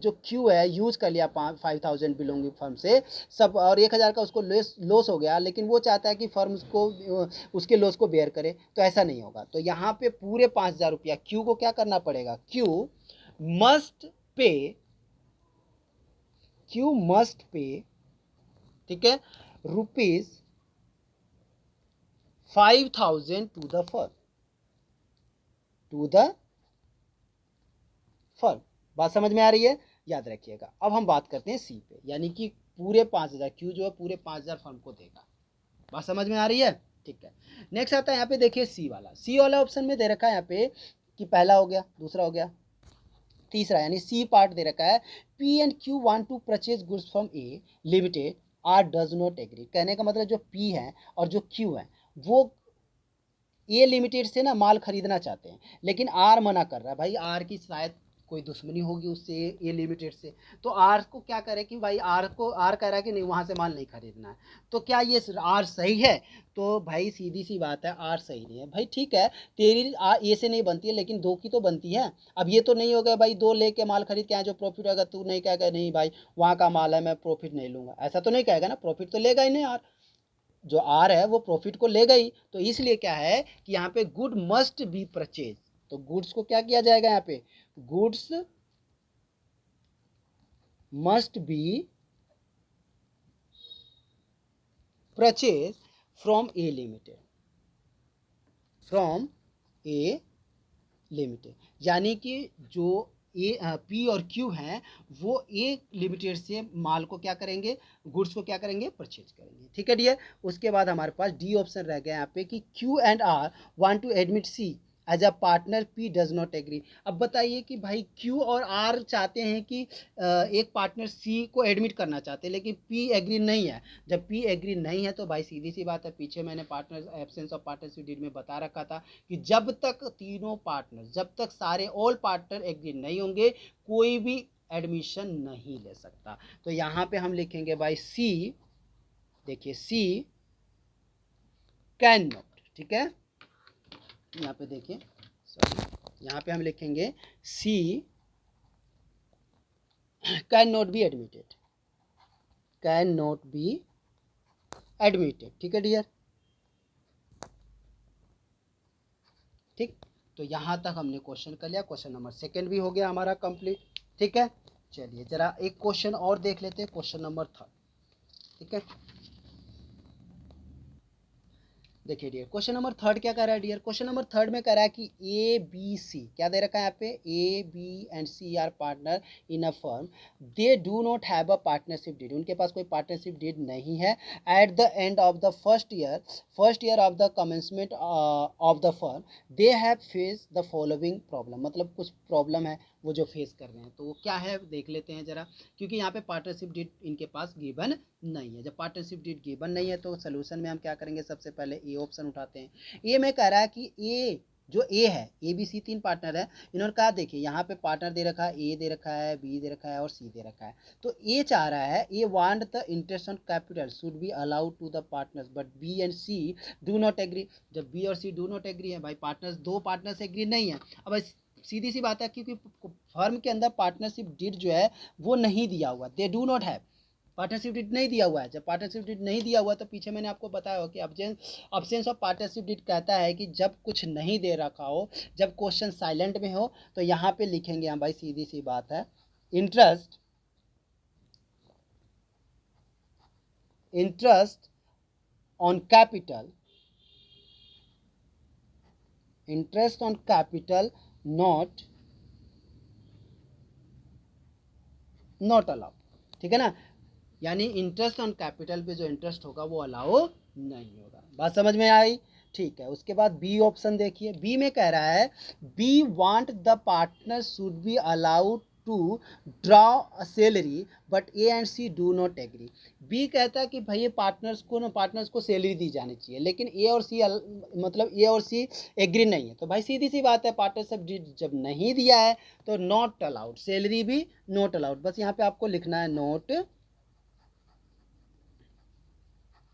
जो क्यू है यूज कर लिया 5000 बिलोंगिंग फर्म से सब, और 1000 का उसको लॉस हो गया, लेकिन वो चाहता है कि फर्म को उसके लॉस को बेयर करे, तो ऐसा नहीं होगा। तो यहाँ पे पूरे 5000 रुपया क्यू को क्या करना पड़ेगा, must pay Q must pay, ठीक है, ₹5000 टू द फर्म। बात समझ में आ रही है, याद रखिएगा। अब हम बात करते हैं सी पे, यानी कि पूरे 5000 क्यू जो है पूरे 5000 फर्म को देगा। बात समझ में आ रही है, ठीक है। नेक्स्ट आता है यहाँ पे देखिए सी वाला ऑप्शन में दे रखा है यहाँ पे कि पहला हो गया, दूसरा हो गया, तीसरा, यानी सी पार्ट दे रखा है, P and Q want to purchase goods from A limited, R does not agree. कहने का मतलब जो पी है और जो क्यू है वो ए लिमिटेड से ना माल खरीदना चाहते हैं, लेकिन आर मना कर रहा है। भाई आर की शायद कोई दुश्मनी होगी उससे, ए लिमिटेड से, तो आर को क्या करे कि भाई आर कह रहा है कि नहीं, वहाँ से माल नहीं खरीदना है। तो क्या ये आर सही है? तो भाई सीधी सी बात है, आर सही नहीं है। भाई ठीक है, तेरी ए से नहीं बनती है, लेकिन दो की तो बनती है। अब ये तो नहीं होगा भाई दो लेके माल खरीद के आए, जो प्रॉफिट होगा तू नहीं कहेगा नहीं भाई वहाँ का माल है मैं प्रॉफिट नहीं लूँगा, ऐसा तो नहीं कहेगा ना, प्रॉफिट तो लेगा ही नहीं यार। जो आर है वो प्रॉफिट को लेगा ही। तो इसलिए क्या है कि यहाँ पे गुड मस्ट बी परचेज, तो गुड्स को क्या किया जाएगा, यहाँ पे goods must be purchase from A limited, from A limited, यानी कि जो ए पी और क्यू हैं वो ए लिमिटेड से माल को क्या करेंगे, गुड्स को क्या करेंगे, परचेज करेंगे। ठीक है डियर। उसके बाद हमारे पास डी ऑप्शन रह गया यहाँ पे कि Q and R want to admit C as a partner, P does not agree. अब बताइए कि भाई क्यू और आर चाहते हैं कि एक पार्टनर सी को एडमिट करना चाहते हैं, लेकिन पी एग्री नहीं है। जब पी एग्री नहीं है तो भाई सीधी सी बात है, पीछे मैंने partner absence of partnership deed में बता रखा था कि जब तक तीनों पार्टनर, जब तक सारे ऑल पार्टनर एग्री नहीं होंगे कोई भी एडमिशन नहीं ले सकता। तो यहाँ पे हम लिखेंगे भाई सी, देखिए सी कैन नॉट, ठीक है, यहाँ पे देखिए सॉरी, यहाँ पे हम लिखेंगे C can not be admitted, can not be admitted. ठीक है डियर, ठीक। तो यहाँ तक हमने क्वेश्चन कर लिया, क्वेश्चन नंबर सेकंड भी हो गया हमारा कंप्लीट। ठीक है, चलिए जरा एक क्वेश्चन और देख लेते हैं, क्वेश्चन नंबर थर्ड। ठीक है, देखिए डियर क्वेश्चन नंबर थर्ड क्या कह रहा है डियर, क्वेश्चन नंबर थर्ड में कह रहा है कि ए बी सी क्या दे रखा है यहाँ पे, A B and C are partner in a firm, they do not have a partnership deed, उनके पास कोई पार्टनरशिप डीड नहीं है। At the end of the first year of the commencement of the firm they have face the following problem, मतलब कुछ problem है वो जो फेस कर रहे हैं, तो वो क्या है देख लेते हैं जरा। क्योंकि यहाँ पे पार्टनरशिप डीड इनके पास गिवन नहीं है, जब पार्टनरशिप डीड गिवन नहीं है तो सोल्यूशन में हम क्या करेंगे, सबसे पहले ए ऑप्शन उठाते हैं। ए में कह रहा है कि ए जो ए है, ए बी सी तीन पार्टनर है, इन्होंने कहा देखिए यहाँ पे पार्टनर दे रखा है, ए दे रखा है, बी दे रखा है और सी दे रखा है। तो ए चाह रहा है, A want the interest on capital should be allowed to the partners but B and C do not agree. जब बी और सी डू नॉट एग्री है भाई, पार्टनर्स दो पार्टनर्स एग्री नहीं है। अब सीधी सी बात है, क्योंकि फर्म के अंदर पार्टनरशिप डीड जो है वो नहीं दिया हुआ, they do not have, partnership deed नहीं दिया हुआ है। जब पार्टनरशिप डीड नहीं दिया हुआ तो पीछे मैंने आपको बताया हो कि अब्सेंस ऑफ पार्टनरशिप डीड कहता है कि जब कुछ नहीं दे रखा हो, जब क्वेश्चन साइलेंट में हो, तो यहाँ पे लिखेंगे हम भाई, सीधी सी बात है, interest on capital, interest on capital not allowed. ठीक है ना, यानी इंटरेस्ट ऑन कैपिटल पे जो इंटरेस्ट होगा वो अलाउ नहीं होगा। बात समझ में आई, ठीक है। उसके बाद बी ऑप्शन देखिए, बी में कह रहा है B want the partner should be allowed to draw salary but A and C do not agree. B कहता है कि भाई पार्टनर्स को सैलरी दी जानी चाहिए, लेकिन ए और सी मतलब ए और सी एग्री नहीं है। तो भाई सीधी सी बात है, पार्टनरशिप जब नहीं दिया है तो नॉट अलाउड, सैलरी भी नॉट अलाउड। बस यहाँ पे आपको लिखना है नॉट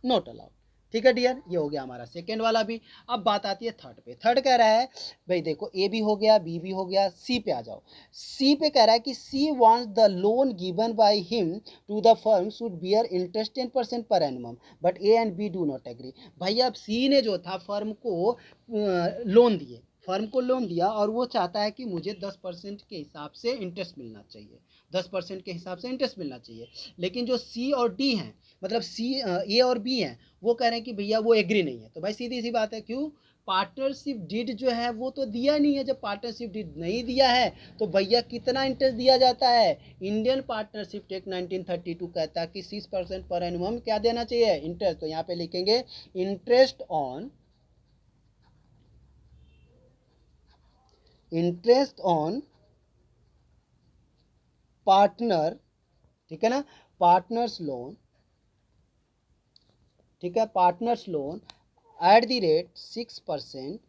अलाउड। ठीक है डियर, ये हो गया हमारा सेकेंड वाला भी। अब बात आती है थर्ड पे। थर्ड कह रहा है भाई देखो ए भी हो गया, बी भी हो गया, सी पे आ जाओ। सी पे कह रहा है कि C wants the loan given by him to the firm should bear interest 10% per annum, but A and B do not agree. भाई अब सी ने जो था फर्म को लोन दिए, फर्म को लोन दिया और वो चाहता है कि मुझे 10% के हिसाब से इंटरेस्ट मिलना चाहिए, 10% के हिसाब से इंटरेस्ट मिलना चाहिए। लेकिन जो सी और डी हैं, मतलब सी ए और बी हैं, वो कह रहे हैं कि भैया वो एग्री नहीं है। तो भाई सीधी सी बात है, क्यों? पार्टनरशिप डीड जो है वो तो दिया नहीं है। जब पार्टनरशिप डीड नहीं दिया है तो भैया कितना इंटरेस्ट दिया जाता है? इंडियन पार्टनरशिप एक्ट 1932 कहता है कि 6% पर एनुअम क्या देना चाहिए? इंटरेस्ट। तो यहाँ पे लिखेंगे इंटरेस्ट ऑन पार्टनर, ठीक है ना, पार्टनर्स लोन, ठीक है, partners loan at the rate 6%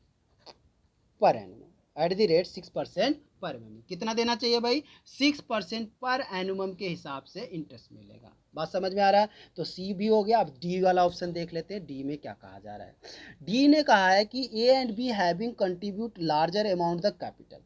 पर एनुअम, एट द रेट 6% पर एनुअम। कितना देना चाहिए भाई? 6% पर एनुअम के हिसाब से इंटरेस्ट मिलेगा। बात समझ में आ रहा है? तो सी भी हो गया। अब डी वाला ऑप्शन देख लेते हैं, डी में क्या कहा जा रहा है। डी ने कहा है कि A and B having contribute larger amount the capital.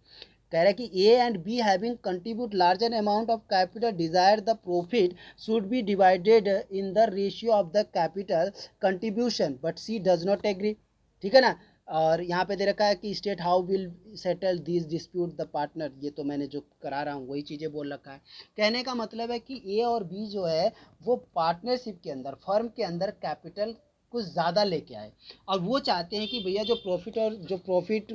कह रहा है कि A and B having contribute larger amount of capital desire the profit should be divided in the ratio of the capital contribution, but C does not agree. ठीक है ना। और यहाँ पे दे रखा है कि state how will settle this dispute the partner. ये तो मैंने जो करा रहा हूँ वही चीज़ें बोल रखा है। कहने का मतलब है कि ए और बी जो है वो पार्टनरशिप के अंदर, फर्म के अंदर कैपिटल कुछ ज़्यादा लेके आए और वो चाहते हैं कि भैया जो प्रॉफिट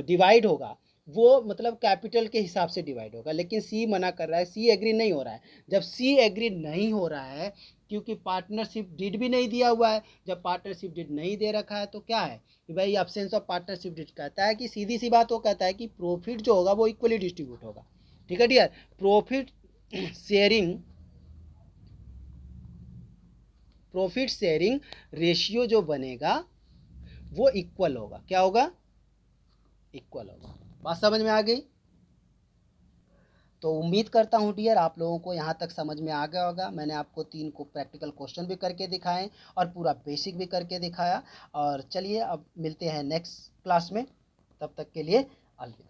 डिवाइड होगा वो मतलब कैपिटल के हिसाब से डिवाइड होगा। लेकिन सी मना कर रहा है, सी एग्री नहीं हो रहा है। जब सी एग्री नहीं हो रहा है क्योंकि पार्टनरशिप डीड भी नहीं दिया हुआ है, जब पार्टनरशिप डीड नहीं दे रखा है तो क्या है कि भाई एब्सेंस ऑफ पार्टनरशिप डीड कहता है कि सीधी सी बात वो कहता है कि प्रॉफिट जो होगा वो इक्वली डिस्ट्रीब्यूट होगा। ठीक है dear, profit sharing, profit sharing ratio जो बनेगा वो इक्वल होगा। क्या होगा? इक्वल होगा। बात समझ में आ गई? तो उम्मीद करता हूँ डियर आप लोगों को यहाँ तक समझ में आ गया होगा। मैंने आपको 3 को प्रैक्टिकल क्वेश्चन भी करके दिखाए और पूरा बेसिक भी करके दिखाया। और चलिए अब मिलते हैं नेक्स्ट क्लास में, तब तक के लिए अलविदा।